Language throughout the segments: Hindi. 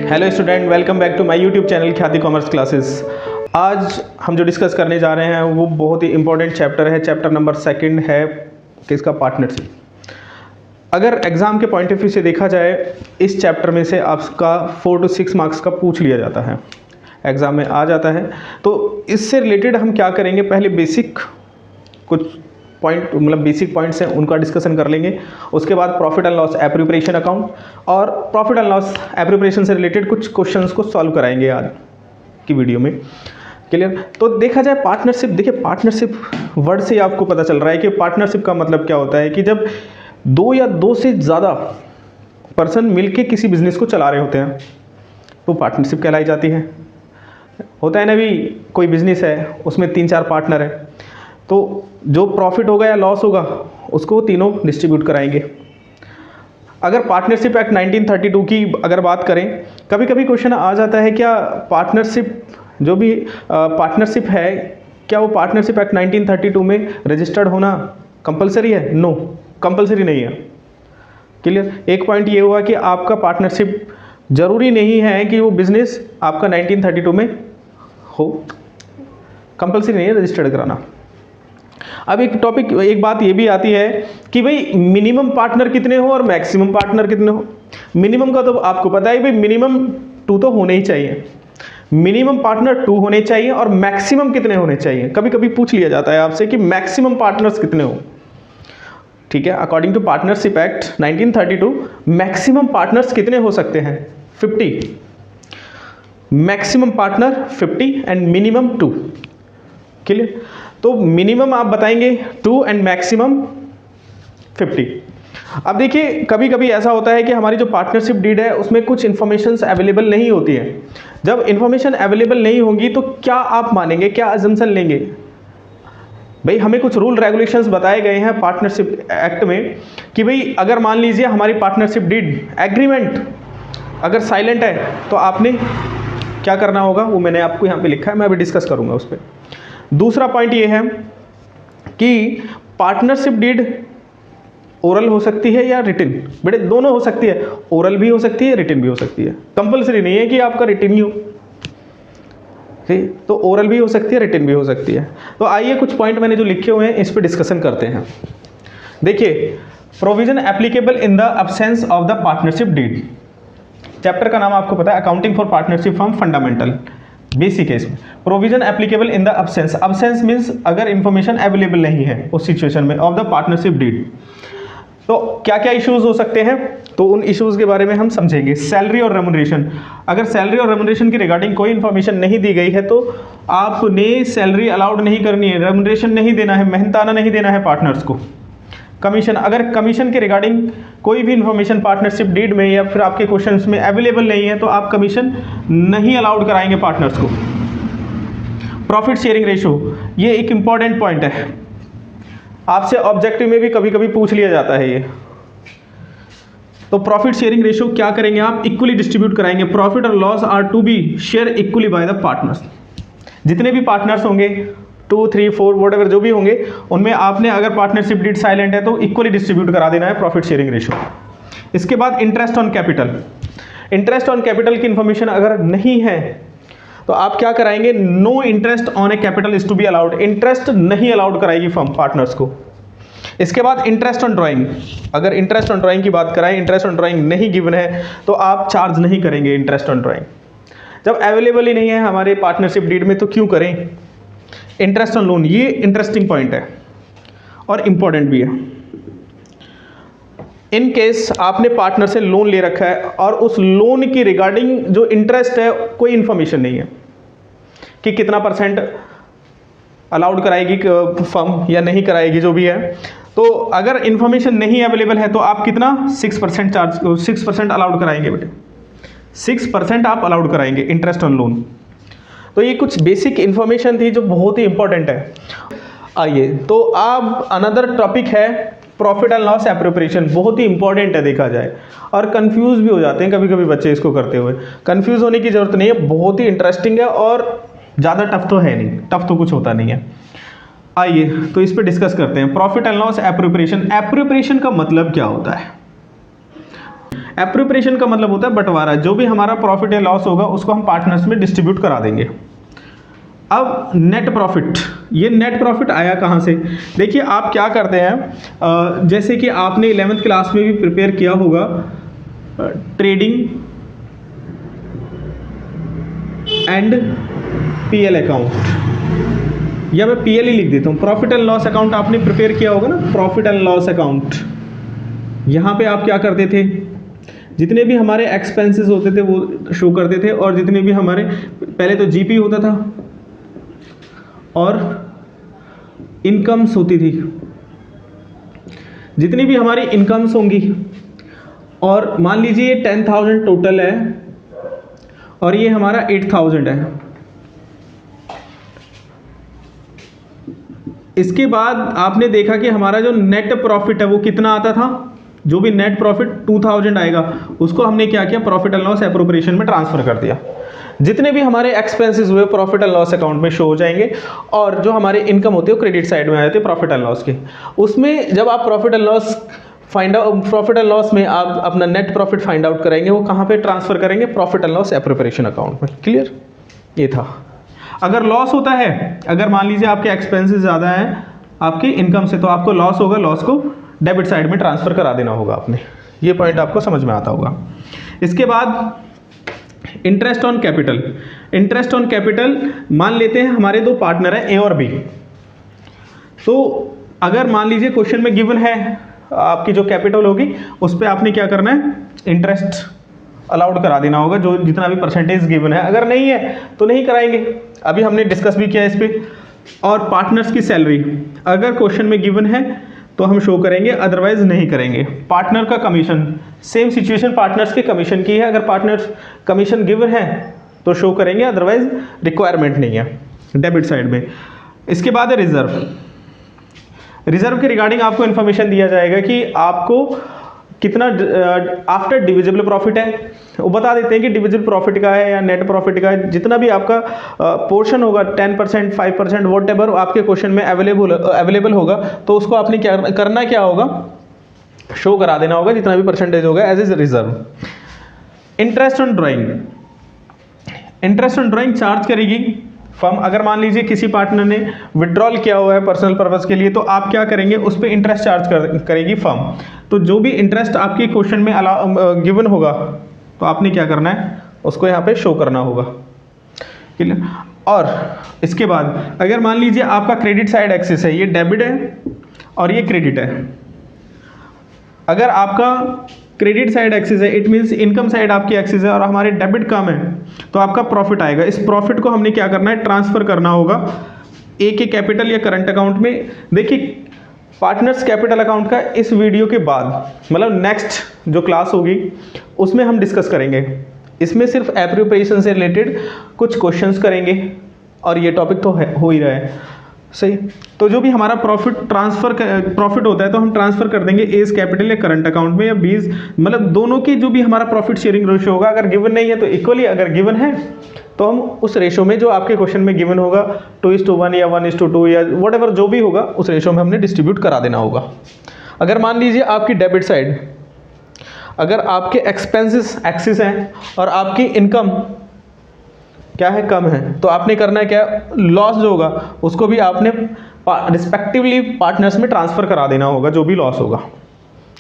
Hello student, welcome back to my YouTube channel Khyati commerce classes. आज हम जो डिस्कस करने जा रहे हैं वो बहुत ही इंपॉर्टेंट चैप्टर है। चैप्टर नंबर 2 है किसका, पार्टनरशिप। अगर एग्जाम के पॉइंट ऑफ व्यू से देखा जाए, इस चैप्टर में से आपका 4 to 6 मार्क्स का पूछ लिया जाता है, एग्जाम में आ जाता है। तो इससे रिलेटेड हम क्या करेंगे, पहले बेसिक कुछ पॉइंट मतलब बेसिक पॉइंट्स हैं उनका डिस्कशन कर लेंगे। उसके बाद profit and loss appropriation account और प्रॉफिट एंड लॉस एप्रोप्रिएशन से रिलेटेड कुछ क्वेश्चंस को सॉल्व कराएंगे आज की वीडियो में। क्लियर? तो देखा जाए पार्टनरशिप, देखिए पार्टनरशिप वर्ड से आपको पता चल रहा है कि पार्टनरशिप का मतलब क्या होता है कि जब 2 या 2 से ज़्यादा पर्सन मिलके किसी बिजनेस को चला रहे होते हैं तो पार्टनरशिप कहलाई जाती है। होता है ना भी, कोई बिजनेस है उसमें 3-4 पार्टनर है, तो जो प्रॉफिट होगा या लॉस होगा उसको तीनों डिस्ट्रीब्यूट कराएंगे। अगर पार्टनरशिप एक्ट 1932 की अगर बात करें, कभी कभी क्वेश्चन आ जाता है क्या पार्टनरशिप जो भी पार्टनरशिप है, क्या वो पार्टनरशिप एक्ट 1932 में रजिस्टर्ड होना कंपलसरी है? नो, कंपलसरी नहीं है। क्लियर? एक पॉइंट ये हुआ कि आपका पार्टनरशिप जरूरी नहीं है कि वो बिजनेस आपका 1932 में हो, कंपलसरी नहीं है रजिस्टर्ड कराना। अब एक बात ये भी आती है कि भाई मिनिमम पार्टनर कितने हो और मैक्सिमम पार्टनर कितने हो। मिनिमम का तो आपको पता है भाई, मिनिमम 2 तो होने ही चाहिए, मिनिमम पार्टनर 2 होने चाहिए और मैक्सिमम कितने होने चाहिए। कभी कभी पूछ लिया जाता है आपसे कि मैक्सिमम पार्टनर्स कितने हो। ठीक है, according to partnership act 1932 maximum partners कितने हो सकते हैं? 50। Maximum partner 50 and minimum 2। Clear? तो मिनिमम आप बताएंगे 2 एंड मैक्सिमम 50। अब देखिए कभी कभी ऐसा होता है कि हमारी जो पार्टनरशिप डीड है उसमें कुछ इंफॉर्मेशन अवेलेबल नहीं होती है। जब इंफॉर्मेशन अवेलेबल नहीं होगी तो क्या आप मानेंगे, क्या अजम्पशन लेंगे? भाई हमें कुछ रूल रेगुलेशंस बताए गए हैं पार्टनरशिप एक्ट में कि भाई अगर मान लीजिए हमारी पार्टनरशिप डीड एग्रीमेंट अगर साइलेंट है तो आपने क्या करना होगा, वो मैंने आपको यहाँ पे लिखा है, मैं अभी डिस्कस करूँगा उस पर। दूसरा पॉइंट ये है कि पार्टनरशिप डीड ओरल हो सकती है या रिटन। बेटे दोनों हो सकती है, ओरल भी हो सकती है, रिटन भी हो सकती है। कंपलसरी नहीं है कि आपका रिटन ही हो, ठीक? तो ओरल भी हो सकती है, रिटन भी हो सकती है। तो आइए कुछ पॉइंट मैंने जो लिखे हुए हैं इस पर डिस्कशन करते हैं। देखिए, provision applicable in the absence of the partnership deed. Chapter का नाम आपको पता है, accounting for partnership from fundamental basic है इसमें। Provision applicable in the absence, absence means अगर इंफॉर्मेशन अवेलेबल नहीं है उस सिचुएशन में ऑफ द पार्टनरशिप डीड, तो क्या क्या इश्यूज हो सकते हैं, तो उन इश्यूज के बारे में हम समझेंगे। सैलरी और रेमुनरेशन, अगर सैलरी और रेमुनरेशन की रिगार्डिंग कोई इन्फॉर्मेशन नहीं दी गई है तो आपने सैलरी अलाउड नहीं करनी है, रेमुनरेशन नहीं देना है, मेहनताना नहीं देना है पार्टनर्स को। कमीशन, अगर कमीशन के रिगार्डिंग कोई भी इंफॉर्मेशन पार्टनरशिप डीड में या फिर आपके क्वेश्चंस में अवेलेबल नहीं है तो आप कमीशन नहीं अलाउड कराएंगे पार्टनर्स को। प्रॉफिट शेयरिंग रेशियो, ये एक इंपॉर्टेंट पॉइंट है, आपसे ऑब्जेक्टिव में भी कभी कभी पूछ लिया जाता है ये। तो प्रॉफिट शेयरिंग रेशियो क्या करेंगे आप? इक्वली डिस्ट्रीब्यूट कराएंगे। प्रॉफिट और loss are to be share equally by the partners. जितने भी पार्टनर्स होंगे 2, 3, 4 वॉटएवर जो भी होंगे, उनमें आपने अगर पार्टनरशिप डीड साइलेंट है तो इक्वली डिस्ट्रीब्यूट करा देना है प्रॉफिट शेयरिंग रेशियो। इसके बाद interest on capital, interest on capital की इंफॉर्मेशन अगर नहीं है तो आप क्या कराएंगे? No interest on a capital is to be allowed, interest नहीं अलाउड कराएगी फर्म पार्टनर्स को। इसके बाद इंटरेस्ट ऑन ड्राइंग, अगर इंटरेस्ट ऑन ड्राइंग की बात कराएं, इंटरेस्ट ऑन ड्राइंग नहीं गिवन है तो आप चार्ज नहीं करेंगे इंटरेस्ट ऑन ड्राइंग। जब अवेलेबल ही नहीं है हमारे पार्टनरशिप डीड में तो क्यों करें? इंटरेस्ट ऑन लोन, ये इंटरेस्टिंग पॉइंट है और इंपॉर्टेंट भी है। इन केस आपने पार्टनर से लोन ले रखा है और उस लोन की रिगार्डिंग जो इंटरेस्ट है कोई इंफॉर्मेशन नहीं है कि कितना परसेंट अलाउड कराएगी फर्म या नहीं कराएगी, जो भी है, तो अगर इंफॉर्मेशन नहीं अवेलेबल है तो आप कितना 6% चार्ज 6% अलाउड कराएंगे बेटे, 6% आप अलाउड कराएंगे इंटरेस्ट ऑन लोन। तो ये कुछ बेसिक इंफॉर्मेशन थी जो बहुत ही इंपॉर्टेंट है। आइए, तो अब अनदर टॉपिक है प्रॉफिट एंड लॉस एप्रोप्रिएशन, बहुत ही इंपॉर्टेंट है देखा जाए, और कंफ्यूज भी हो जाते हैं कभी कभी बच्चे इसको करते हुए। कंफ्यूज होने की जरूरत नहीं है, बहुत ही इंटरेस्टिंग है और ज़्यादा टफ तो है नहीं, टफ तो कुछ होता नहीं है। आइए तो इस पर डिस्कस करते हैं। Profit and loss appropriation, appropriation का मतलब क्या होता है? एप्रोप्रिएशन का मतलब होता है बंटवारा, जो भी हमारा प्रॉफिट या लॉस होगा उसको हम पार्टनर्स में डिस्ट्रीब्यूट करा देंगे। अब नेट प्रॉफिट, ये नेट प्रॉफिट आया कहाँ से? देखिए आप क्या करते हैं, जैसे कि आपने 11th क्लास में भी प्रिपेयर किया होगा ट्रेडिंग एंड पीएल अकाउंट, या मैं पीएल ही लिख देता हूँ, प्रॉफिट एंड लॉस अकाउंट आपने प्रिपेयर किया होगा ना, प्रॉफिट एंड लॉस अकाउंट। यहाँ पे आप क्या करते थे, जितने भी हमारे एक्सपेंसेस होते थे वो शो करते थे, और जितने भी हमारे पहले तो जीपी होता था और इनकम्स होती थी, जितनी भी हमारी इनकम्स होंगी, और मान लीजिए 10,000 टोटल है और ये हमारा 8,000 है। इसके बाद आपने देखा कि हमारा जो नेट प्रॉफिट है वो कितना आता था, जो भी नेट प्रॉफिट 2,000 आएगा उसको हमने क्या किया, प्रॉफिट एंड लॉस एप्रोप्रिएशन में ट्रांसफर कर दिया। जितने भी हमारे एक्सपेंसेस हुए प्रॉफिट एंड लॉस अकाउंट में शो हो जाएंगे, और जो हमारे इनकम होती है वो क्रेडिट साइड में आ जाती है प्रॉफिट एंड लॉस के। उसमें जब आप प्रॉफिट एंड लॉस में आप अपना नेट प्रॉफिट फाइंड आउट करेंगे, वो कहाँ पे ट्रांसफर करेंगे, profit and loss appropriation account में। क्लियर? ये था। अगर लॉस होता है, अगर मान लीजिए आपके एक्सपेंसेस ज़्यादा हैं आपकी इनकम से, तो आपको लॉस होगा, लॉस को डेबिट साइड में ट्रांसफर करा देना होगा आपने। ये पॉइंट आपको समझ में आता होगा। इसके बाद interest on capital. Interest on capital, मान लेते हैं हमारे दो पार्टनर हैं ए और बी। तो अगर मान लीजिए क्वेश्चन में गिवन है आपकी जो कैपिटल होगी उस पर आपने क्या करना है, इंटरेस्ट अलाउड करा देना होगा, जो जितना भी परसेंटेज गिवन है। अगर नहीं है तो नहीं कराएंगे, अभी हमने डिस्कस भी किया इस पर। और पार्टनर्स की सैलरी अगर क्वेश्चन में गिवन है तो हम शो करेंगे, अदरवाइज नहीं करेंगे। पार्टनर का कमीशन, सेम सिचुएशन पार्टनर्स के कमीशन की है, अगर पार्टनर्स कमीशन गिवन है तो शो करेंगे, अदरवाइज रिक्वायरमेंट नहीं है डेबिट साइड में। इसके बाद है रिजर्व। रिजर्व के रिगार्डिंग आपको इन्फॉर्मेशन दिया जाएगा कि आपको कितना आफ्टर डिविजिबल प्रॉफिट है, वो बता देते हैं कि डिविजिबल प्रॉफिट का है या नेट प्रॉफिट का है। जितना भी आपका पोर्शन होगा 10%, 5%, वॉट एवर आपके क्वेश्चन में अवेलेबल होगा, तो उसको आपने क्या करना, क्या होगा, शो करा देना होगा, जितना भी परसेंटेज होगा as a reserve. Interest on drawing, interest on drawing charge करेगी फर्म। अगर मान लीजिए किसी पार्टनर ने विड्रॉल किया हुआ है पर्सनल पर्पस के लिए, तो आप क्या करेंगे, उस पर इंटरेस्ट चार्ज करेगी फर्म। तो जो भी इंटरेस्ट आपके क्वेश्चन में गिवन होगा तो आपने क्या करना है, उसको यहाँ पे शो करना होगा। क्लियर? और इसके बाद अगर मान लीजिए आपका क्रेडिट साइड एक्सिस है, ये डेबिट है और ये क्रेडिट है। अगर आपका क्रेडिट साइड एक्सिस है, इट मीन्स इनकम साइड आपकी एक्सिस है और हमारे डेबिट कम है, तो आपका प्रॉफिट आएगा। इस प्रॉफिट को हमने क्या करना है, ट्रांसफर करना होगा ए के कैपिटल या करंट अकाउंट में। देखिए पार्टनर्स कैपिटल अकाउंट का इस वीडियो के बाद, मतलब नेक्स्ट जो क्लास होगी उसमें हम डिस्कस करेंगे। इसमें सिर्फ एप्रोप्रिएशन से रिलेटेड कुछ क्वेश्चंस करेंगे और ये टॉपिक तो हो ही रहा है, सही। तो जो भी हमारा प्रॉफिट होता है तो हम ट्रांसफर कर देंगे एज कैपिटल या करंट अकाउंट में, या बीज, मतलब दोनों की जो भी हमारा प्रॉफिट शेयरिंग रेशियो होगा, अगर गिवन नहीं है तो इक्वली, अगर गिवन है तो हम उस रेशो में जो आपके क्वेश्चन में गिवन होगा 2:1 या 1:2 या व्हाटएवर जो भी होगा उस रेशो में हमने डिस्ट्रीब्यूट करा देना होगा। अगर मान लीजिए आपकी डेबिट साइड, अगर आपके एक्सपेंसेस एक्सिस हैं और आपकी इनकम क्या है, कम है, तो आपने करना है क्या, लॉस जो होगा उसको भी आपने रिस्पेक्टिवली पार्टनर्स में ट्रांसफर करा देना होगा, जो भी लॉस होगा।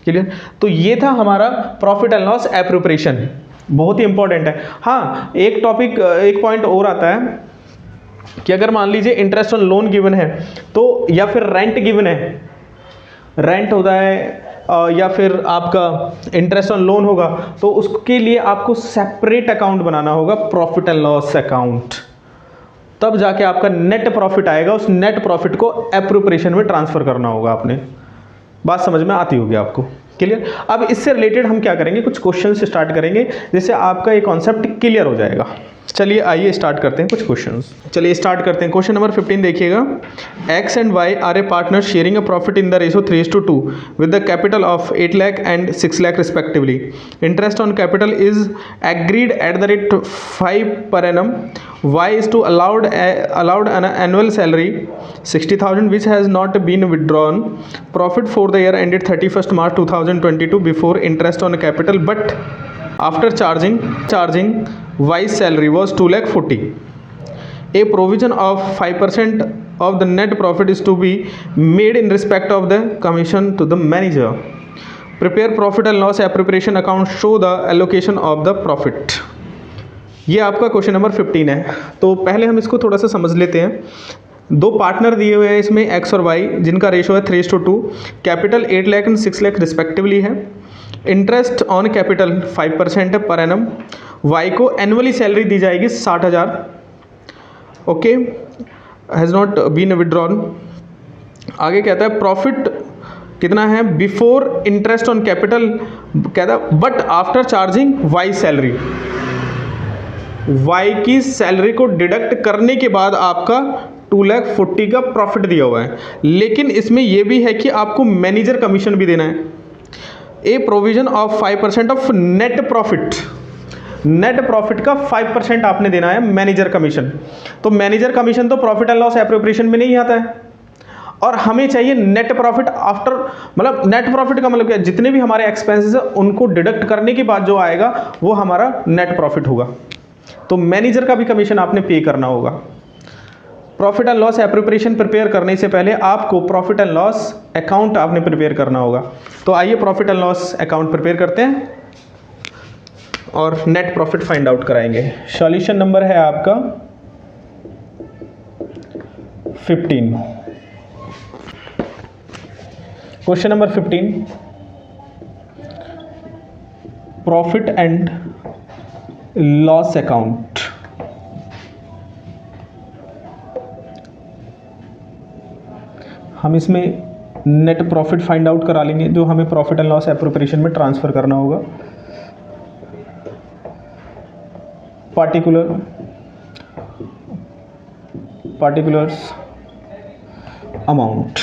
क्लियर? तो ये था हमारा प्रॉफिट एंड लॉस एप्रोप्रिएशन, बहुत ही इंपॉर्टेंट है। हाँ, एक पॉइंट और आता है कि अगर मान लीजिए इंटरेस्ट ऑन लोन गिवन है तो, या फिर रेंट गिवन है, रेंट होता है या फिर आपका इंटरेस्ट ऑन लोन होगा, तो उसके लिए आपको सेपरेट अकाउंट बनाना होगा, प्रॉफिट एंड लॉस अकाउंट। तब जाके आपका नेट प्रॉफिट आएगा, उस नेट प्रॉफिट को एप्रोप्रिएशन में ट्रांसफर करना होगा आपने। बात समझ में आती होगी आपको? क्लियर? अब इससे रिलेटेड हम क्या करेंगे, कुछ क्वेश्चन से स्टार्ट करेंगे जिससे आपका ये कॉन्सेप्ट क्लियर हो जाएगा। चलिए आइए स्टार्ट करते हैं कुछ क्वेश्चंस। चलिए स्टार्ट करते हैं। क्वेश्चन नंबर 15 देखिएगा। X and Y are a partner sharing a profit in the ratio 3:2 with the capital of 8 lakh and 6 lakh respectively. Interest on capital is agreed at the rate 5 per annum. Y is to allowed an annual salary 60,000 which has not been withdrawn. Profit for the year ended 31st March 2022 before interest on capital, but after charging Y's salary was 2,40,000. A provision of 5% of the net profit is to be made in respect of the commission to the manager. Prepare profit and loss appropriation account, show the allocation of the profit. ये आपका क्वेश्चन नंबर 15 है। तो पहले हम इसको थोड़ा सा समझ लेते हैं। दो पार्टनर दिए हुए हैं इसमें एक्स और वाई, जिनका रेशो है 3:2। Capital 8 lakh and 6 lakh respectively है। इंटरेस्ट ऑन कैपिटल 5% है पर एनम। वाई को एनुअली सैलरी दी जाएगी 60,000। Okay, has not been withdrawn. आगे कहता है प्रॉफिट कितना है बिफोर इंटरेस्ट ऑन कैपिटल, कहता है but after charging Y salary. Y की सैलरी को डिडक्ट करने के बाद आपका 2,40,000 का प्रॉफिट दिया हुआ है। लेकिन इसमें यह भी है कि आपको मैनेजर कमीशन भी देना है। ए provision of 5% of net profit, net profit का 5% आपने देना है मैनेजर कमीशन। तो मैनेजर कमीशन तो प्रॉफिट एंड लॉस एप्रोप्रिएशन में नहीं आता है, और हमें चाहिए नेट प्रॉफिट आफ्टर, मतलब नेट प्रॉफिट का मतलब क्या, जितने भी हमारे एक्सपेंसेस है उनको डिडक्ट करने के बाद जो आएगा वो हमारा नेट प्रॉफिट होगा। तो मैनेजर का भी कमीशन आपने पे करना होगा। Profit and loss appropriation prepare करने से पहले आपको प्रॉफिट एंड लॉस अकाउंट आपने प्रिपेयर करना होगा। तो आइए profit and loss account prepare करते हैं और नेट प्रॉफिट फाइंड आउट कराएंगे। सॉल्यूशन नंबर है आपका 15। Question number 15, profit and loss account. हम इसमें नेट प्रॉफिट फाइंड आउट करा लेंगे जो हमें प्रॉफिट एंड लॉस एप्रोप्रिएशन में ट्रांसफर करना होगा। particulars amount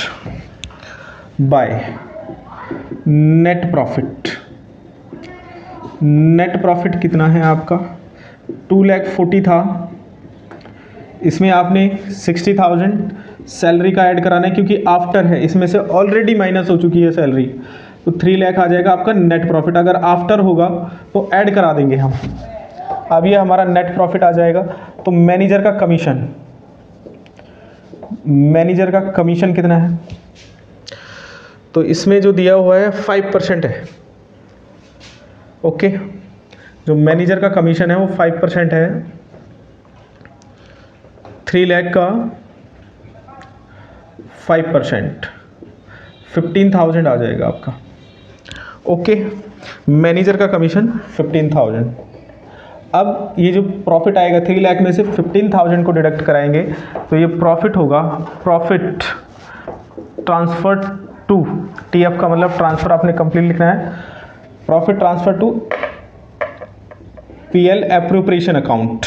by net profit. Net profit कितना है आपका 2,40,000 था। इसमें आपने 60,000 सैलरी का ऐड कराना है क्योंकि आफ्टर है, इसमें से ऑलरेडी माइनस हो चुकी है सैलरी, तो 3 लाख आ जाएगा आपका नेट प्रॉफिट। अगर आफ्टर होगा तो ऐड करा देंगे हम। अब ये हमारा नेट प्रॉफिट आ जाएगा। तो मैनेजर का कमीशन, मैनेजर का कमीशन कितना है, तो इसमें जो दिया हुआ है 5% है। ओके, जो मैनेजर का कमीशन है वो 5% है। 3 लाख का 5% 15,000 आ जाएगा आपका। ओके, मैनेजर का कमीशन 15,000। अब ये जो प्रॉफिट आएगा 3 लाख में से 15,000 को डिडक्ट कराएंगे तो ये प्रॉफिट होगा। प्रॉफिट ट्रांसफर टू, टीएफ का मतलब ट्रांसफर आपने कंप्लीट लिखना है। Profit transfer to PL appropriation account.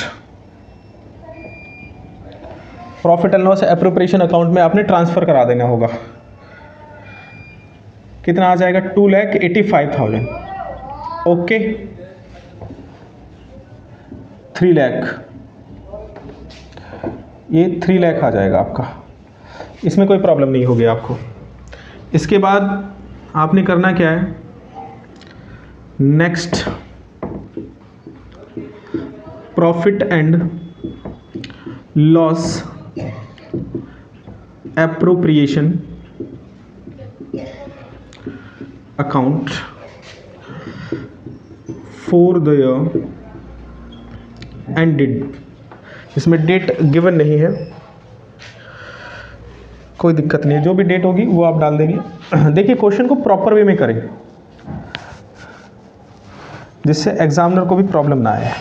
Profit and loss appropriation account में आपने ट्रांसफर करा देना होगा। कितना आ जाएगा 2,85,000। ओके, 3 लाख, ये 3 लाख आ जाएगा आपका। इसमें कोई प्रॉब्लम नहीं होगी आपको। इसके बाद आपने करना क्या है, next profit and loss appropriation account for the year ended. इसमें डेट गिवन नहीं है, कोई दिक्कत नहीं है, जो भी डेट होगी वो आप डाल देंगे। देखिए क्वेश्चन को प्रॉपर वे में करें जिससे एग्जामिनर को भी प्रॉब्लम ना आए।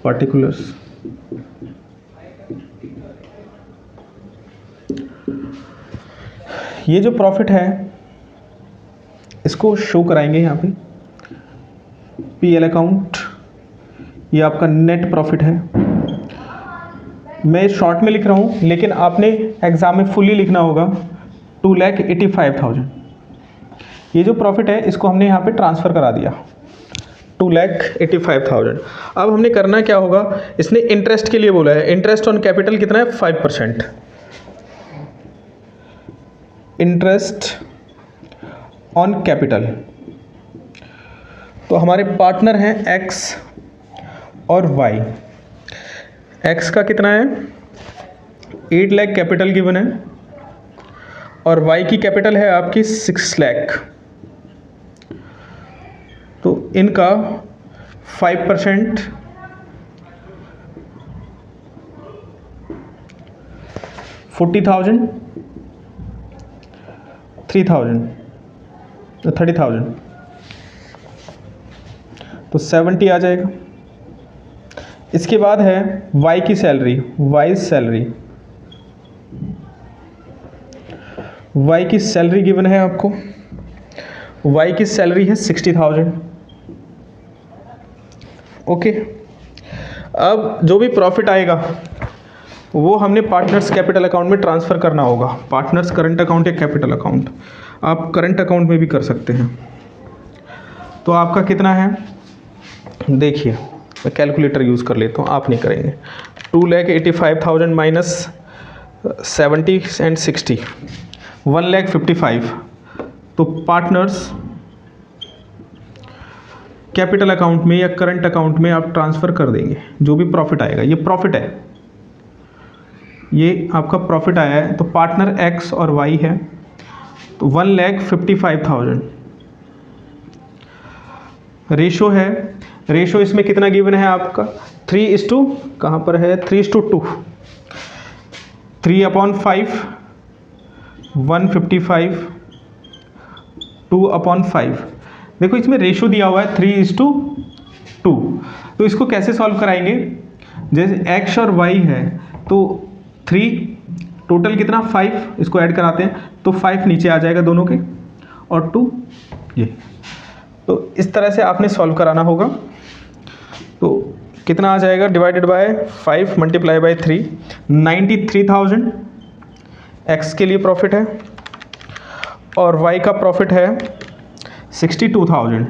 particulars ये जो प्रॉफिट है इसको शो कराएंगे यहाँ पे पीएल अकाउंट। ये आपका नेट प्रॉफिट है। मैं शॉर्ट में लिख रहा हूँ लेकिन आपने एग्जाम में फुल्ली लिखना होगा। 2,85,000 ये जो प्रॉफिट है इसको हमने यहाँ पे ट्रांसफ़र करा दिया 2,85,000। अब हमने करना क्या होगा, इसने इंटरेस्ट के लिए बोला है। इंटरेस्ट ऑन कैपिटल कितना है 5%। इंटरेस्ट ऑन कैपिटल, तो हमारे पार्टनर हैं एक्स और वाई। एक्स का कितना है 8 लाख कैपिटल गिवन है और वाई की कैपिटल है आपकी 6 लाख। तो इनका 5% 40,000 3,000 30,000 तो 70 आ जाएगा। इसके बाद है वाई की सैलरी। वाई की सैलरी गिवन है आपको। वाई की सैलरी है 60,000। ओके, अब जो भी प्रॉफिट आएगा वो हमने पार्टनर्स कैपिटल अकाउंट में ट्रांसफ़र करना होगा। पार्टनर्स करंट अकाउंट या कैपिटल अकाउंट, आप करंट अकाउंट में भी कर सकते हैं। तो आपका कितना है देखिए, मैं कैलकुलेटर यूज़ कर लेता हूँ, आप नहीं करेंगे। 2,85,000 माइनस 70 एंड 60 1,55,000। तो पार्टनर्स कैपिटल अकाउंट में या करंट अकाउंट में आप ट्रांसफ़र कर देंगे जो भी प्रॉफिट आएगा। ये प्रॉफिट है, ये आपका प्रॉफिट आया है। तो पार्टनर एक्स और वाई है तो 1,55,000। रेशो है, रेशो इसमें कितना गिवन है आपका 3:, कहाँ पर है 3:2। 3/5 155 2/5। देखो इसमें रेशो दिया हुआ है 3:2। तो इसको कैसे सॉल्व कराएंगे, जैसे एक्स और वाई है तो 3 टोटल कितना 5, इसको ऐड कराते हैं तो 5 नीचे आ जाएगा दोनों के और 2 ये। तो इस तरह से आपने सॉल्व कराना होगा। तो कितना आ जाएगा divided by 5 multiply by 3 93,000 x के लिए प्रॉफिट है और वाई का प्रॉफिट है 62,000।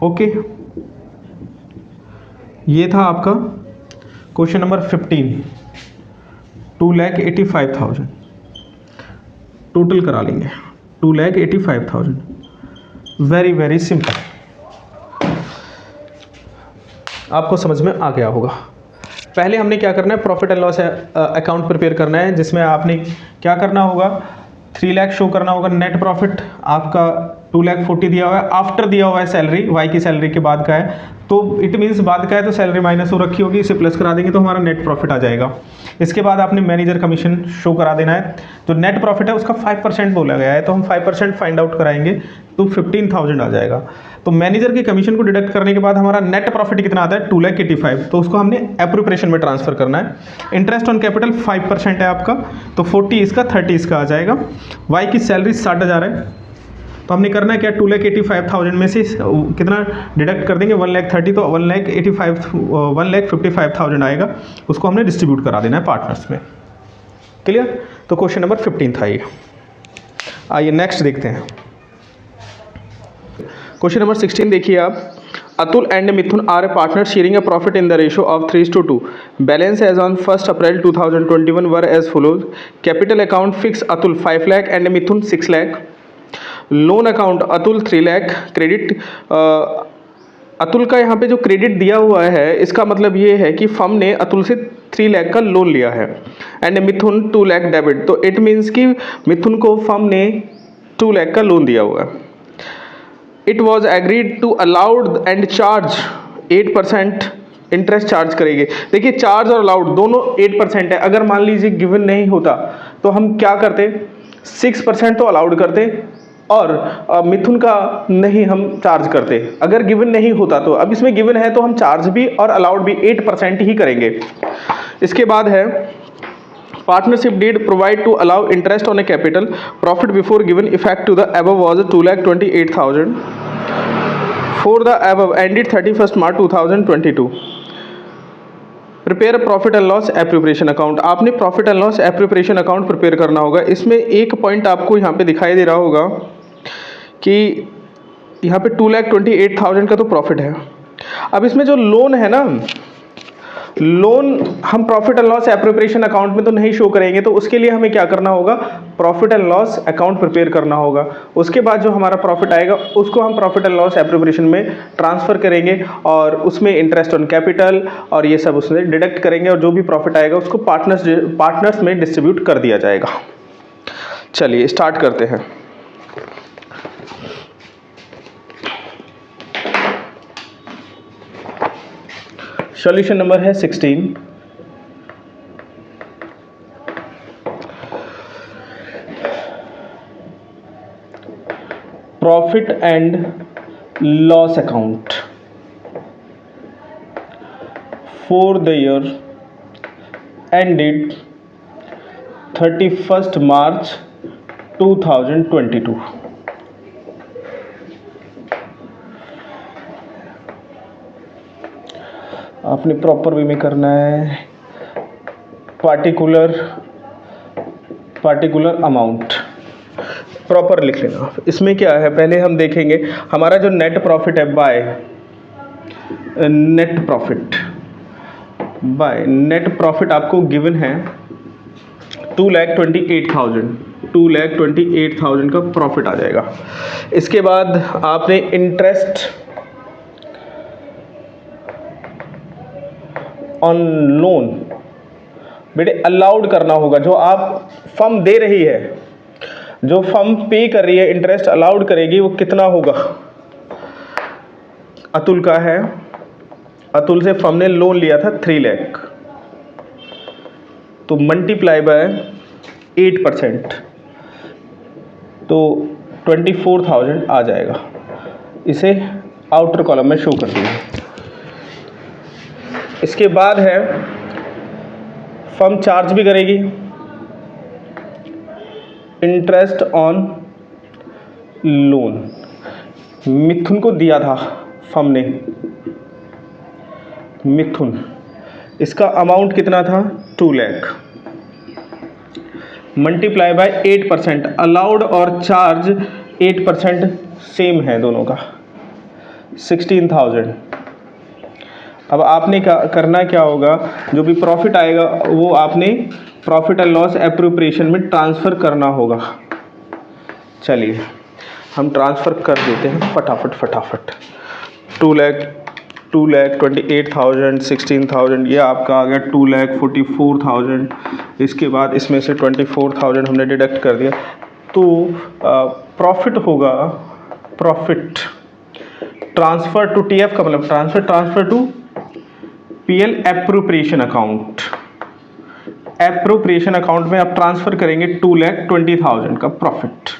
ओके, ये था आपका क्वेश्चन नंबर 15। 2,85,000 टोटल करा लेंगे। 2,85,000 वेरी वेरी सिंपल, आपको समझ में आ गया होगा। पहले हमने क्या करना है, profit and loss account prepare करना है, जिसमें आपने क्या करना होगा 3 लाख शो करना होगा। नेट प्रॉफिट आपका 2,40,000 दिया हुआ है, आफ्टर दिया हुआ है सैलरी, वाई की सैलरी के बाद का है तो इट मीन्स बाद का है तो सैलरी माइनस हो रखी होगी, इसे प्लस करा देंगे तो हमारा नेट प्रॉफिट आ जाएगा। इसके बाद आपने मैनेजर कमीशन शो करा देना है। जो नेट प्रॉफिट है उसका 5% बोला गया है तो हम 5% फाइंड आउट कराएंगे तो 15,000 आ जाएगा। तो मैनेजर की कमीशन को डिडक्ट करने के बाद हमारा नेट प्रॉफिट कितना आता है 2,85,000, तो उसको हमने एप्रोप्रिएशन में ट्रांसफर करना है। इंटरेस्ट ऑन कैपिटल 5% है आपका तो 40 इसका 30 इसका आ जाएगा। वाई की सैलरी 60,000 है तो हमने करना है क्या 2,85,000 में से कितना डिडक्ट कर देंगे 1,30,000 तो 1,55,000 आएगा, उसको हमने डिस्ट्रीब्यूट करा देना है पार्टनर्स में। क्लियर, तो क्वेश्चन नंबर 15 था ये। आइए नेक्स्ट देखते हैं क्वेश्चन नंबर 16। देखिए आप, Atul and Mithun are partner sharing a profit in the ratio of 3:2। Balance as on 1 April 2021 were as follows. Capital account fix Atul 5 lakh and Mithun 6 lakh. Loan account Atul 3 lakh. Credit Atul का यहाँ पे जो क्रेडिट दिया हुआ है इसका मतलब ये है कि फर्म ने अतुल से 3 लाख का लोन लिया है एंड मिथुन 2 लाख डेबिट। तो इट मीन्स कि मिथुन को फर्म ने 2 लाख का लोन दिया हुआ है। It was agreed to allowed and charge 8% interest charge करेंगे। देखिए चार्ज और अलाउड दोनों 8% है। अगर मान लीजिए गिवन नहीं होता तो हम क्या करते 6% तो अलाउड करते और मिथुन का नहीं हम चार्ज करते अगर गिवन नहीं होता तो। अब इसमें गिवन है तो हम चार्ज भी और अलाउड भी 8% ही करेंगे। इसके बाद है partnership deed provide to allow interest on a capital profit before given effect to the above was 2,28,000 for the above ended 31 March 2022। Prepare profit and loss appropriation account. आपने profit and loss appropriation account prepare करना होगा। इसमें एक पॉइंट आपको यहाँ पे दिखाई दे रहा होगा कि यहाँ पे 2,28,000 का तो प्रॉफिट है। अब इसमें जो लोन है ना, लोन हम profit and loss appropriation account में तो नहीं शो करेंगे, तो उसके लिए हमें क्या करना होगा, profit and loss account prepare करना होगा। उसके बाद जो हमारा प्रॉफिट आएगा उसको हम प्रॉफिट एंड लॉस एप्रोप्रिएशन में ट्रांसफ़र करेंगे और उसमें इंटरेस्ट ऑन कैपिटल और ये सब उसमें डिडक्ट करेंगे और जो भी प्रॉफिट आएगा उसको पार्टनर्स में डिस्ट्रीब्यूट कर दिया जाएगा। चलिए स्टार्ट करते हैं। सॉल्यूशन नंबर है 16। Profit and loss account for the year ended 31 March 2022। आपने प्रॉपर वे में करना है। पार्टिकुलर अमाउंट प्रॉपर लिख लेना। इसमें क्या है, पहले हम देखेंगे हमारा जो नेट प्रॉफिट है बाय नेट प्रॉफिट आपको गिवन है 2,28,000 का प्रॉफिट आ जाएगा। इसके बाद आपने इंटरेस्ट ऑन लोन बेटे अलाउड करना होगा। जो आप फर्म दे रही है, जो फर्म पे कर रही है, इंटरेस्ट अलाउड करेगी, वो कितना होगा। अतुल का है, अतुल से फर्म ने लोन लिया था 3 लाख, तो मल्टीप्लाई बाय 8% तो 24,000 आ जाएगा। इसे आउटर कॉलम में शो कर दिया। इसके बाद है फर्म चार्ज भी करेगी इंटरेस्ट ऑन लोन। मिथुन को दिया था फर्म ने, मिथुन, इसका अमाउंट कितना था 2 लाख, मल्टीप्लाई बाय 8%। अलाउड और चार्ज 8% सेम है दोनों का, 16,000। अब आपने करना क्या होगा, जो भी प्रॉफिट आएगा वो आपने प्रॉफिट एंड लॉस एप्रोप्रिएशन में ट्रांसफ़र करना होगा। चलिए हम ट्रांसफ़र कर देते हैं फटाफट। 2,28,000, 16,000, ये आपका आ गया 2,44,000। इसके बाद इसमें से 24,000 हमने डिडक्ट कर दिया, तो प्रॉफिट होगा, प्रॉफिट ट्रांसफ़र टू TF का मतलब transfer to PL appropriation account. Appropriation account में आप ट्रांसफ़र करेंगे 2,20,000 का प्रॉफिट।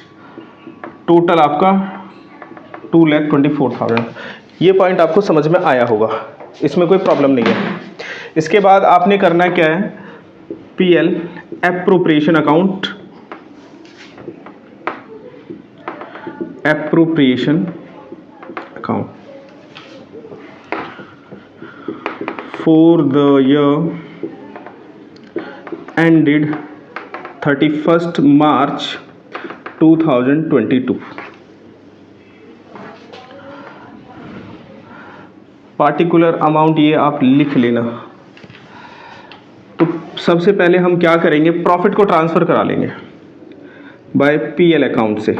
टोटल आपका 2,24,000। ये पॉइंट आपको समझ में आया होगा, इसमें कोई प्रॉब्लम नहीं है। इसके बाद आपने करना क्या है, PL appropriation account, appropriation account for the year ended 31st March 2022। Particular amount ये आप लिख लेना। तो सबसे पहले हम क्या करेंगे, प्रॉफिट को ट्रांसफ़र करा लेंगे बाय PL अकाउंट से,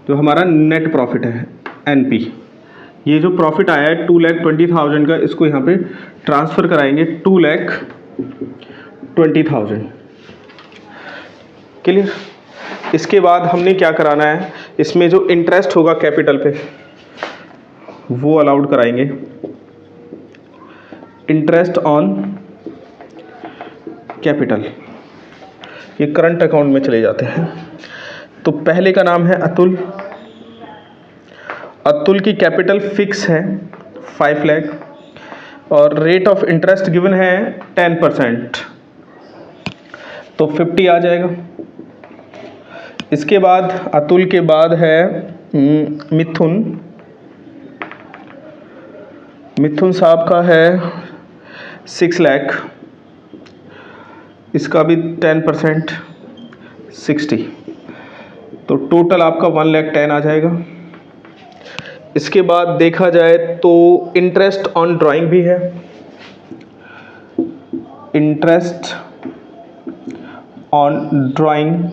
जो हमारा नेट प्रॉफिट है NP। ये जो प्रॉफिट आया है 2,20,000 का, इसको यहाँ पे ट्रांसफ़र कराएंगे 2,20,000। क्लियर। इसके बाद हमने क्या कराना है, इसमें जो इंटरेस्ट होगा कैपिटल पे वो अलाउड कराएंगे। इंटरेस्ट ऑन कैपिटल, ये करंट अकाउंट में चले जाते हैं। तो पहले का नाम है अतुल। अतुल की कैपिटल फिक्स है 5 लाख और रेट ऑफ इंटरेस्ट गिवन है 10%। तो 50 आ जाएगा। इसके बाद अतुल के बाद है मिथुन। मिथुन साहब का है 6 लाख, इसका भी 10% 60, तो टोटल आपका 1,10,000 आ जाएगा। इसके बाद देखा जाए तो इंटरेस्ट ऑन ड्राइंग भी है। Interest on drawing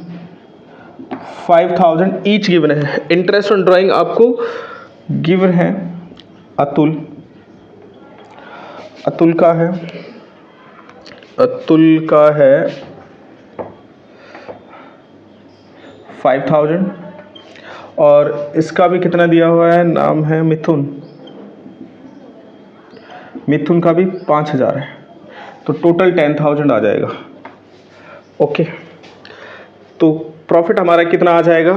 5,000 each given है। इंटरेस्ट ऑन ड्राइंग आपको गिवन है। अतुल का है 5,000 और इसका भी कितना दिया हुआ है, नाम है मिथुन का भी 5,000 है, तो टोटल 10,000 आ जाएगा। ओके, तो प्रॉफिट हमारा कितना आ जाएगा,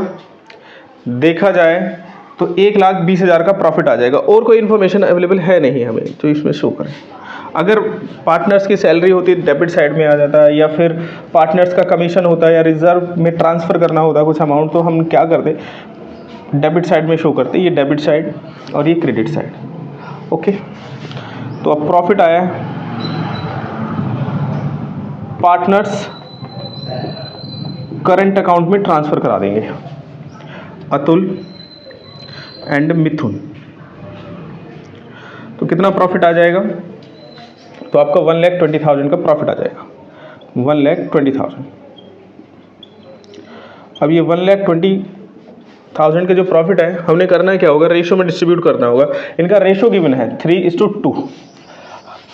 देखा जाए तो 1,20,000 का प्रॉफिट आ जाएगा। और कोई इन्फॉर्मेशन अवेलेबल है नहीं हमें जो इसमें शो करें। अगर पार्टनर्स की सैलरी होती है डेबिट साइड में आ जाता है, या फिर पार्टनर्स का कमीशन होता है या रिजर्व में ट्रांसफ़र करना होता है कुछ अमाउंट, तो हम क्या करते, डेबिट साइड में शो करते, ये डेबिट साइड और ये क्रेडिट साइड। ओके, तो अब प्रॉफिट आया पार्टनर्स करंट अकाउंट में ट्रांसफ़र करा देंगे, अतुल एंड मिथुन। तो कितना प्रॉफिट आ जाएगा, तो आपका 1,20,000 का प्रॉफिट आ जाएगा। 1,20,000। अब ये 1,20,000 के जो प्रॉफिट है, हमने करना है क्या होगा, रेशो में डिस्ट्रीब्यूट करना होगा। इनका रेशो गिवन है 3:2।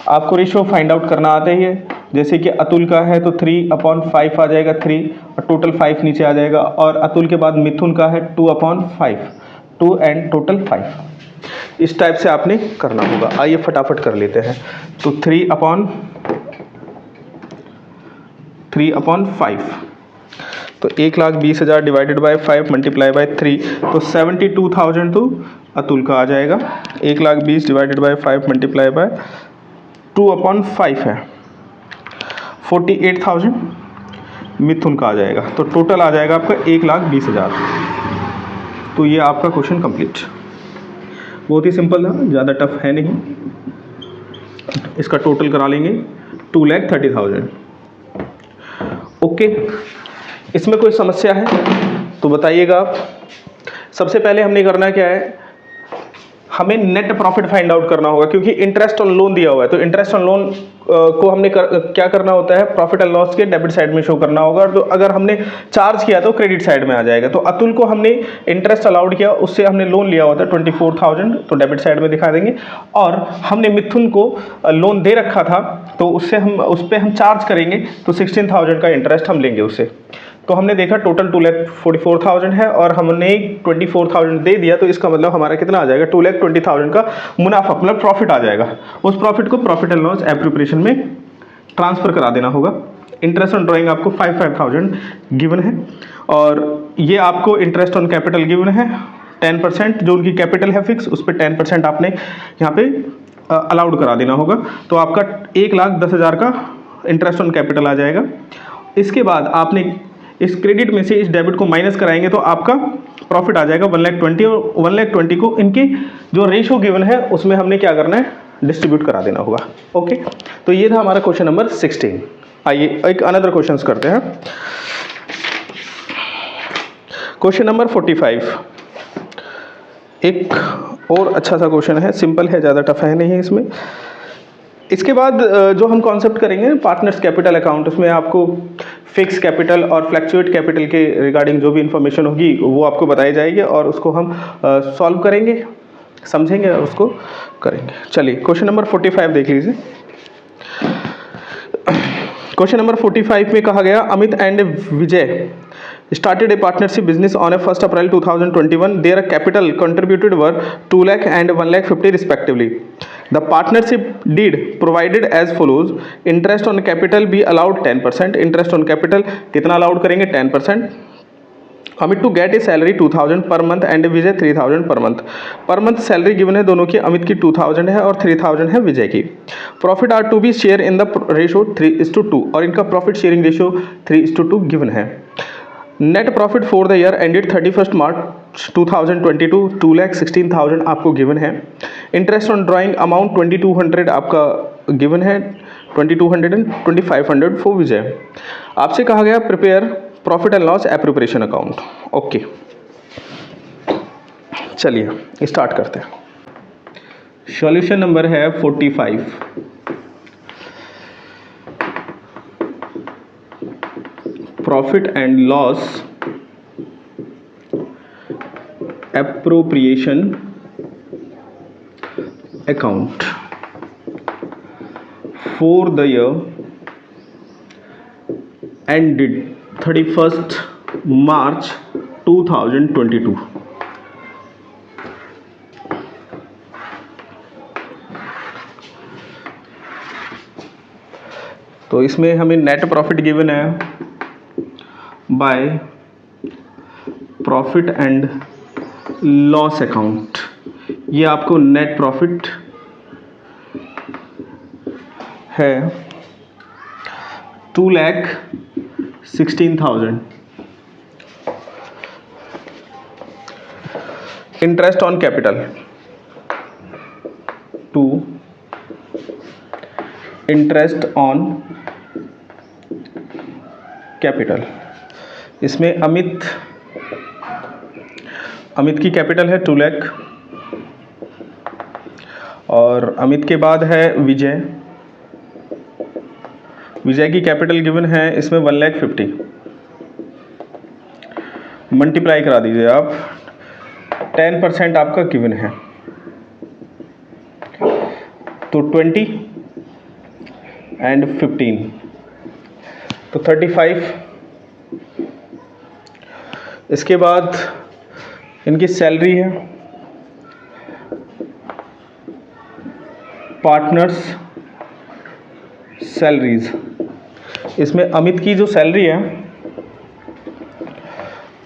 आपको रेशो फाइंड आउट करना आता ही है। जैसे कि अतुल का है तो 3/5 आ जाएगा, 3 और टोटल 5 नीचे आ जाएगा। और अतुल के बाद मिथुन का है 2/5, 2 एंड टोटल 5। इस टाइप से आपने करना होगा। आइए फटाफट कर लेते हैं। तो 3/5, तो 1,20,000 डिवाइडेड बाय 5 मल्टीप्लाई बाय 3, तो 72,000 तो अतुल का आ जाएगा। 1,20,000 डिवाइडेड बाय 5 मल्टीप्लाई बाय 2/5 है, 48,000 मिथुन का आ जाएगा। तो टोटल आ जाएगा आपका 1,20,000। तो ये आपका क्वेश्चन कंप्लीट। बहुत ही सिंपल था, ज़्यादा टफ है नहीं। इसका टोटल करा लेंगे 2,30,000। ओके, इसमें कोई समस्या है तो बताइएगा आप। सबसे पहले हमने करना क्या है, हमें नेट प्रॉफिट फाइंड आउट करना होगा, क्योंकि इंटरेस्ट ऑन लोन दिया हुआ है। तो इंटरेस्ट ऑन लोन को हमने क्या करना होता है, प्रॉफिट एंड लॉस के डेबिट साइड में शो करना होगा। तो अगर हमने चार्ज किया तो क्रेडिट साइड में आ जाएगा। तो अतुल को हमने इंटरेस्ट अलाउड किया, उससे हमने लोन लिया होता है 24,000, तो डेबिट साइड में दिखा देंगे। और हमने मिथुन को लोन दे रखा था, तो उस पर हम चार्ज करेंगे, तो 16,000 का इंटरेस्ट हम लेंगे उससे। तो हमने देखा टोटल 2,44,000 है और हमने 24,000 दे दिया, तो इसका मतलब हमारा कितना आ जाएगा, 2,20,000 का मुनाफा मतलब प्रॉफिट आ जाएगा। उस प्रॉफिट को प्रॉफिट एंड लॉस एप्रोप्रिएशन में ट्रांसफर करा देना होगा। इंटरेस्ट ऑन ड्राइंग आपको 5,000 गिवन है, और ये आपको इंटरेस्ट ऑन कैपिटल गिवन है 10%, जो उनकी कैपिटल है फिक्स, उस पर 10% आपने यहाँ पे अलाउड करा देना होगा। तो आपका 1,10,000 का इंटरेस्ट ऑन कैपिटल आ जाएगा। इसके बाद आपने इस क्रेडिट में से इस डेबिट को माइनस कराएंगे, तो आपका प्रॉफिट आ जाएगा 1,20,000, और 1,20,000 को इनकी जो रेशो गिवन है उसमें हमने क्या करना है, डिस्ट्रीब्यूट करा देना होगा। ओके, तो ये था हमारा क्वेश्चन नंबर 16। आइए एक अनदर क्वेश्चन करते हैं। क्वेश्चन नंबर 45 एक और अच्छा सा क्वेश्चन है, सिंपल है, ज़्यादा टफ है नहीं इसमें। इसके बाद जो हम कॉन्सेप्ट करेंगे पार्टनर्स कैपिटल अकाउंट, उसमें आपको फिक्स कैपिटल और फ्लैक्चुएट कैपिटल के रिगार्डिंग जो भी इंफॉर्मेशन होगी वो आपको बताई जाएगी, और उसको हम सॉल्व करेंगे, समझेंगे और उसको करेंगे। चलिए क्वेश्चन नंबर 45 देख लीजिए। क्वेश्चन नंबर 45 में कहा गया, Amit and Vijay started a partnership business on a 1st April 2021. Their capital contributed were 2 lakh and 1,50,000 respectively. The partnership deed provided as follows: interest on capital be allowed 10%. Interest on capital कितना allowed करेंगे, 10%. Amit to get a salary 2000 per month and Vijay 3000 per month. Per month salary given है दोनों की, अमित की 2000 है और 3000 है विजय की। Profit are to be share in the ratio 3:2 और इनका प्रॉफिट शेयरिंग रेशो 3:2 गिवन है। Net profit for the year ended 31 March 2022 2,16,000 आपको गिवन है। इंटरेस्ट ऑन ड्राइंग अमाउंट 2200 आपका गिवन है, 2200 एंड 2500 फॉर विजय। आपसे कहा गया prepare profit and loss appropriation account. Okay, चलिए स्टार्ट करते हैं। सॉल्यूशन नंबर है 45। Profit and loss appropriation account for the year ended 31st मार्च 2022। तो इसमें हमें नेट प्रॉफिट गिवन है by profit and loss account. ये आपको नेट प्रॉफिट है 2,16,000। Interest on capital 2, interest on capital. इसमें अमित की कैपिटल है 2 लाख और अमित के बाद है विजय की कैपिटल गिवन है इसमें 1,50,000। मल्टीप्लाई करा दीजिए आप, 10% आपका गिवन है तो 20 एंड 15 तो 35। इसके बाद इनकी सैलरी है पार्टनर्स सैलरीज। इसमें अमित की जो सैलरी है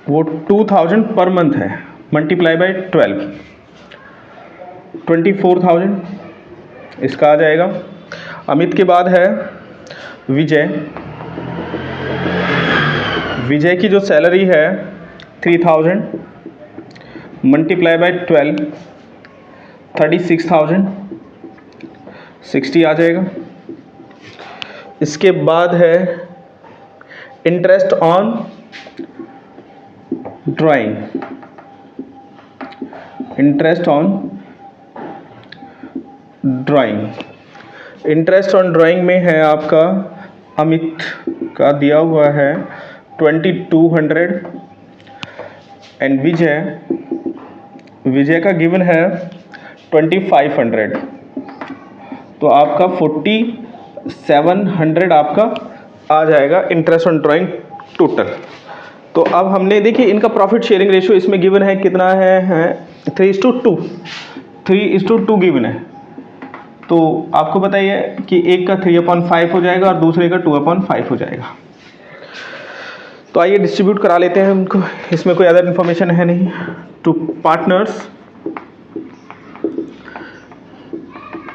वो 2000 पर मंथ है, मल्टीप्लाई बाय 12 24,000 इसका आ जाएगा। अमित के बाद है विजय की जो सैलरी है 3000 मल्टीप्लाई बाय 12 36,000 60 आ जाएगा। इसके बाद है interest on drawing, interest on drawing में है आपका अमित का दिया हुआ है 2200 एंड विजय का गिवन है 2500 तो आपका 4700 आपका आ जाएगा इंटरेस्ट ऑन ड्राइंग टोटल। तो अब हमने देखिए इनका प्रॉफिट शेयरिंग रेशियो इसमें गिवन है कितना है 3:2 गिवन है। तो आपको बताइए कि एक का 3/5 हो जाएगा और दूसरे का 2/5 हो जाएगा। तो आइए डिस्ट्रीब्यूट करा लेते हैं उनको, इसमें कोई अदर इन्फॉर्मेशन है नहीं। टू पार्टनर्स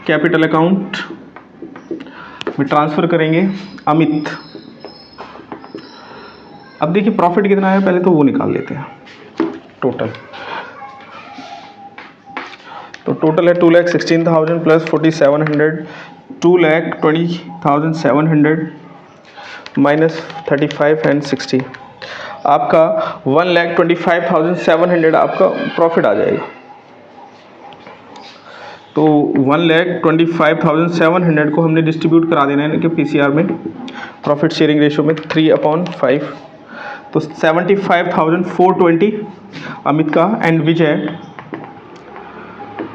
कैपिटल अकाउंट में ट्रांसफर करेंगे अमित। अब देखिए प्रॉफिट कितना है पहले तो वो निकाल लेते हैं टोटल। तो टोटल है 2,16,000 प्लस 4,700 2,20,700 माइनस 35 एंड 60 आपका 1,25,700 आपका प्रॉफिट आ जाएगा। तो 1,25,700 को हमने डिस्ट्रीब्यूट करा देना है कि पीसीआर में प्रॉफिट शेयरिंग रेशियो में 3/5 तो 75,420 अमित का एंड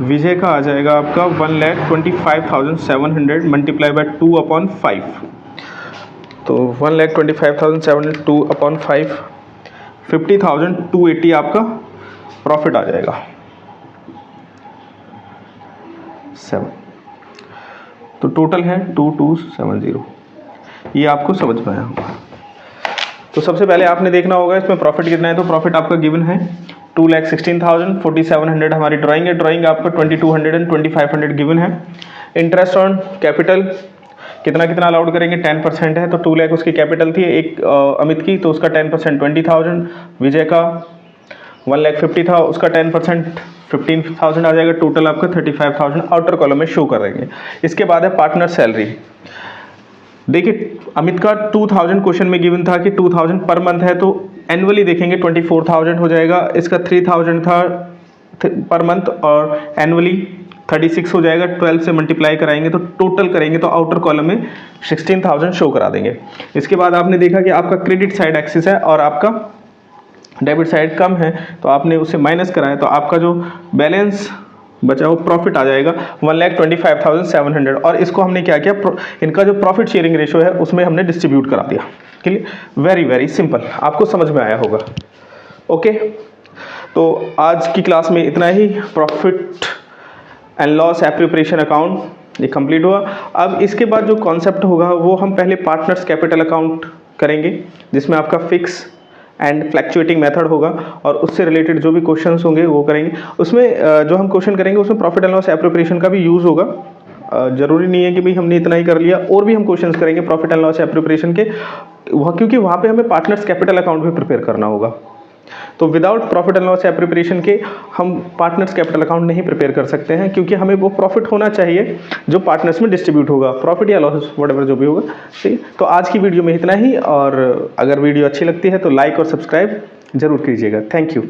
विजय का आ जाएगा आपका 1,25,700 मल्टीप्लाई बाय 2/5 तो 1,25,700 2/5 50,280 आपका प्रॉफिट आ जाएगा 7। तो टोटल है 2270। ये आपको समझ में आया होगा। तो सबसे पहले आपने देखना होगा इसमें प्रॉफिट कितना है। तो प्रॉफिट आपका गिवन है 2,16,000, 4,700 हमारी ड्राइंग है। ड्राइंग आपका 2,200 एंड 2,500 गिवन है। इंटरेस्ट ऑन कैपिटल कितना कितना अलाउड करेंगे, 10% है। तो 2 लाख उसकी कैपिटल थी एक अमित की, तो उसका 10% 20,000। विजय का 1,50,000 था, उसका 10% 15,000 आ जाएगा। टोटल आपका 35,000 आउटर कॉलम में शो कर देंगे। इसके बाद है पार्टनर सैलरी। देखिए अमित का 2,000 क्वेश्चन में गिवन था कि 2,000 पर मंथ है, तो एनुअली देखेंगे 24,000 हो जाएगा। इसका 3,000 था पर मंथ और एनुअली 36 हो जाएगा। 12 से मल्टीप्लाई कराएंगे तो टोटल करेंगे तो आउटर कॉलम में 16,000 शो करा देंगे। इसके बाद आपने देखा कि आपका क्रेडिट साइड एक्सिस है और आपका डेबिट साइड कम है, तो आपने उसे माइनस कराया तो आपका जो बैलेंस बचा वो प्रॉफिट आ जाएगा 1,25,700। और इसको हमने क्या किया, इनका जो प्रॉफिट शेयरिंग रेशो है उसमें हमने डिस्ट्रीब्यूट करा दिया। क्लियर, वेरी वेरी सिंपल, आपको समझ में आया होगा। ओके, तो आज की क्लास में इतना ही। Profit and loss appropriation account ये कंप्लीट हुआ। अब इसके बाद जो कॉन्सेप्ट होगा वो हम पहले पार्टनर्स कैपिटल अकाउंट करेंगे, जिसमें आपका फिक्स एंड फ्लैक्चुएटिंग मेथड होगा और उससे रिलेटेड जो भी क्वेश्चंस होंगे वो करेंगे। उसमें जो हम क्वेश्चन करेंगे उसमें प्रॉफिट एंड लॉस एप्रोप्रिएशन का भी यूज़ होगा। जरूरी नहीं है कि भाई हमने इतना ही कर लिया, और भी हम क्वेश्चंस करेंगे प्रॉफिट एंड लॉस एप्रोप्रिएशन के, क्योंकि वहाँ पे हमें पार्टनर्स कैपिटल अकाउंट भी प्रिपेयर करना होगा। तो without profit and loss appropriation के हम पार्टनर्स कैपिटल अकाउंट नहीं प्रिपेयर कर सकते हैं, क्योंकि हमें वो प्रॉफिट होना चाहिए जो पार्टनर्स में डिस्ट्रीब्यूट होगा, प्रॉफिट या लॉस व्हाटएवर जो भी होगा। ठीक, तो आज की वीडियो में इतना ही, और अगर वीडियो अच्छी लगती है तो लाइक और सब्सक्राइब जरूर कीजिएगा। Thank you.